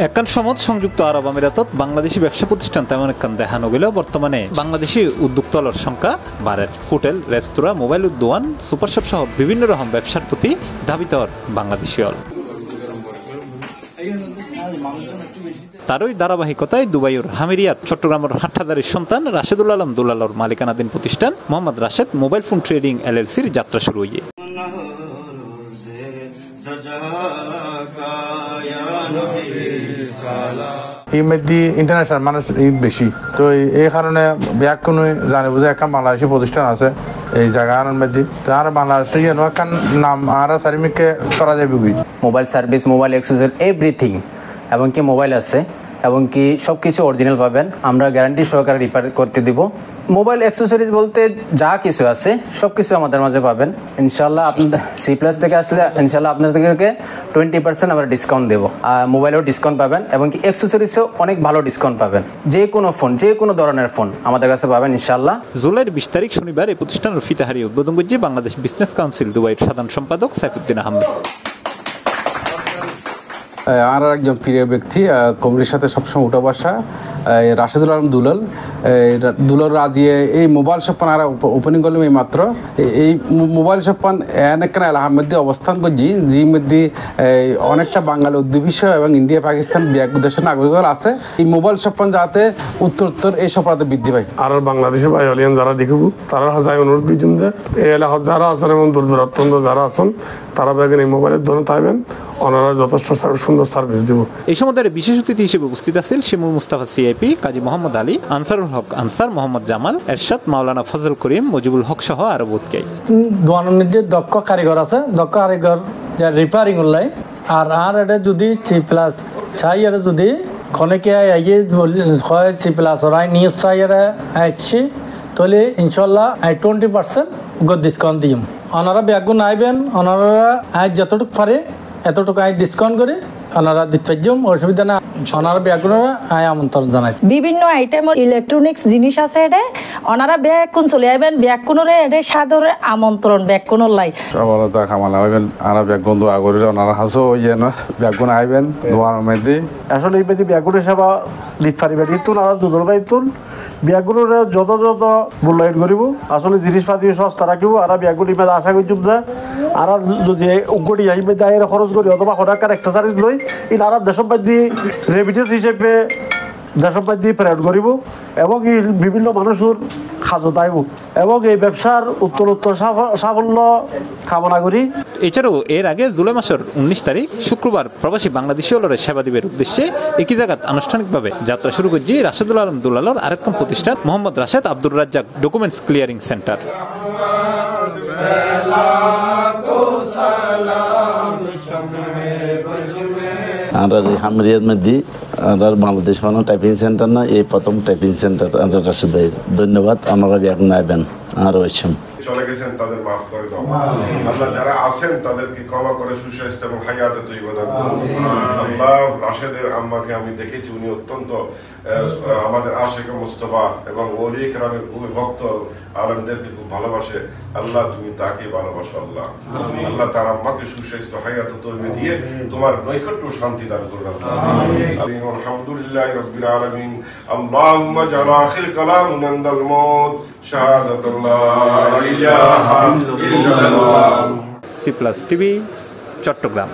একখান সমাজ সংযুক্ত আরব আমিরাতত বাংলাদেশি ব্যবসা প্রতিষ্ঠান তেমন একখান দেখানো গেলেও বর্তমানে বাংলাদেশি উদ্যোক্তার সংখ্যা বাড়ের। হোটেল, রেস্তোরাঁ, মোবাইল দোকান, সুপারশপ সহ বিভিন্ন রকম ব্যবসার প্রতি ধাবিত বাংলাদেশি অল। তারই ধারাবাহিকতায় দুবাইয়ের হামিরিয়াত চট্টগ্রামের হাটহাজারীর সন্তান রাশেদুল আলম দুলালর মালিকানাধীন প্রতিষ্ঠান Mohammad Rashed mobile phone trading LLCর যাত্রা শুরু হয়ে। ইন্টারন্যাশনাল মানুষ ঈদ বেশি, তো এই কারণে ব্যাগ কোনো জানে বুঝে একটা বাংলাদেশি প্রতিষ্ঠান আছে এই জায়গার মধ্যে। তো আর বাংলাদেশি একখান নাম আর চারিমিকে করা যাবে mobile service, mobile accessory everything, এবং কি মোবাইল আছে এবং কি সব কিছু অরিজিনাল পাবেন। আমরা গ্যারান্টি সহকারে রিপেয়ার করতে দিব। মোবাইল অ্যাক্সেসরিজ বলতে যা কিছু আছে সব কিছু আমাদের মাঝে পাবেন ইনশাল্লাহ। আপনাদের C+ থেকে আসলে ইনশাল্লাহ আপনাদেরকে 20% আমরা ডিসকাউন্ট দেবো। মোবাইলেও ডিসকাউন্ট পাবেন এবং কি অ্যাক্সেসরিজও অনেক ভালো ডিসকাউন্ট পাবেন। যে কোনো ফোন, যে কোনো ধরনের ফোন আমাদের কাছে পাবেন ইনশাল্লাহ। জুলাইয়ের 20 তারিখ শনিবার এই প্রতিষ্ঠানের ফিতাহারি উদ্বোধন করছে বাংলাদেশ বিজনেস কাউন্সিল দুবাইয়ের সাধারণ সম্পাদক সাইফুদ্দিন আহমেদ। আর একজন প্রিয় ব্যক্তি, কমিটির সাথে সবসময় উঠা বসা, রাশেদুল আলম দুলাল রাজিয়ে এই মোবাইল শপান আর ওপেনিং করলাম এই মাত্র। এই মোবাইল শপান অনেকখানে আহমেদ অবস্থান করছি, যে মধ্যে অনেকটা বাঙালি উদ্যোগীশ এবং ইন্ডিয়া পাকিস্তান ব্যাগ দেশের নাগরিক আছে। এই মোবাইল শপান যাতে উত্তর এই সফলতা বৃদ্ধি পায়। আর বাংলাদেশে ভাই অলিয়ান যারা দেখব তারা হাজার অনুরোধ করছেন যে এই এলাকার যারা আছেন এবং দূর দূরান্তন্দ যারা আছেন তারা ব্যাগের এই মোবাইলের ধরনের থাকবেন, ওনারা যথেষ্ট সুন্দর সার্ভিস দেব। এই সময় বিশেষ অতিথি হিসেবে উপস্থিত আছেন শিমুল মুস্তাফা CIP, কাজী মোহাম্মদ আলী, আনসারুল হক আনসার, মোহাম্মদ জামাল, এরশাদ, মাওলানা ফজল করিম, মুজিবুল হক সহ আরো বহুতকেই। দোকানের মধ্যে দক্ষ কারিগর আছে, দক্ষ কারিগর যা রিপেয়ারিং উল্লাই আর এটা যদি C+ চাই, এটা যদি খনেকে আইয়ে হয় C+ ওরাই নিয়ে চাই এরা আসছি তাহলে ইনশাল্লাহ 20% ডিসকাউন্ট দিম। ওনারা ব্যাগুন আইবেন, ওনারা আজ যতটুকু পারে এতটুকু আয় ডিসকাউন্ট করে ওনারা দিতে পারছেন, অসুবিধা না। ওনারা ব্যাগুনরা আয় আমন্ত্রণ জানাই। বিভিন্ন আইটেমের ইলেকট্রনিক্স জিনিস আছে, এটা ওনারা ব্যাগুন চলে আইবেন, ব্যাগুনরে এটা সাদরে আমন্ত্রণ ব্যাগুনর লাই। সবাই খামাল আইবেন, আর ব্যাগুন দোয়া করে ওনারা হাসো ইয়ে না ব্যাগুন আইবেন দোয়ার মধ্যে। আসলে এই মধ্যে ব্যাগুনের সেবা লিখ পারিবেন ইতুন আর দুধর বাইতুন ব্যাগুনের যত মূল্যায়ন করিব। আসলে জিনিসপাতি সস্তা রাখিব আর ব্যাগুন ইমেদ আশা করছুম যে আর যদি উগড়ি ইমেদ আয়ের খরচ করি অথবা হঠাৎ এক্সারসাইজ লই ইন আর দেশবাদী রেমিটেন্স হিসেবে দেশবাদী প্রেরণ করিব এবং এই বিভিন্ন মানুষের খাজত আইব এবং এই ব্যবসার উত্তরোত্তর সাফল্য কামনা করি। এছাড়াও এর আগে জুলাই মাসের 19 তারিখ শুক্রবার প্রবাসী বাংলাদেশি হলরে সেবা দিবের উদ্দেশ্যে একই জায়গায় আনুষ্ঠানিকভাবে যাত্রা শুরু করছে রাশেদুল আলম দুলালর আরেকজন প্রতিষ্ঠান Mohammad Rashed Abdur Razzak documents clearing centre. আমরা হামিরিয়ার মধ্যে আমরা বাংলাদেশ কোনো টাইপিং সেন্টার না, এই প্রথম টাইপিং সেন্টার আমরা রাশেদ ভাই। ধন্যবাদ। আমরা এখন আইবেন আর ওইসব চলে গেছেন তাদের মাফ করে দাও আল্লাহ, যারা আছেন তাদেরকে ক্ষমা করে সুস্বাস্থ্য এবং হায়াতে তৈবা দান করুন আল্লাহ। রাশেদের আম্মাকে আমি দেখেছি, উনি অত্যন্ত আমাদের আশেকে মুস্তফা এবং ওলি কেরামের খুবই ভক্ত, আলেমদেরকে খুব ভালোবাসে। আল্লাহ তুমি তাকে ভালোবাসো আল্লাহ। আল্লাহ তার আম্মাকে সুস্বাস্থ্য হায়াতে তৈবা দিয়ে তোমার নৈকট্য শান্তি দান করুন আল্লাহ। আলহামদুলিল্লাহি রাব্বিল আলামিন। আল্লাহুম্মা জাআল আখির কালামুনা ইনদাল মাউত শাহাদাতুল্লাহ ইলাহা ইল্লাল্লাহ। C+ TV Chittagong.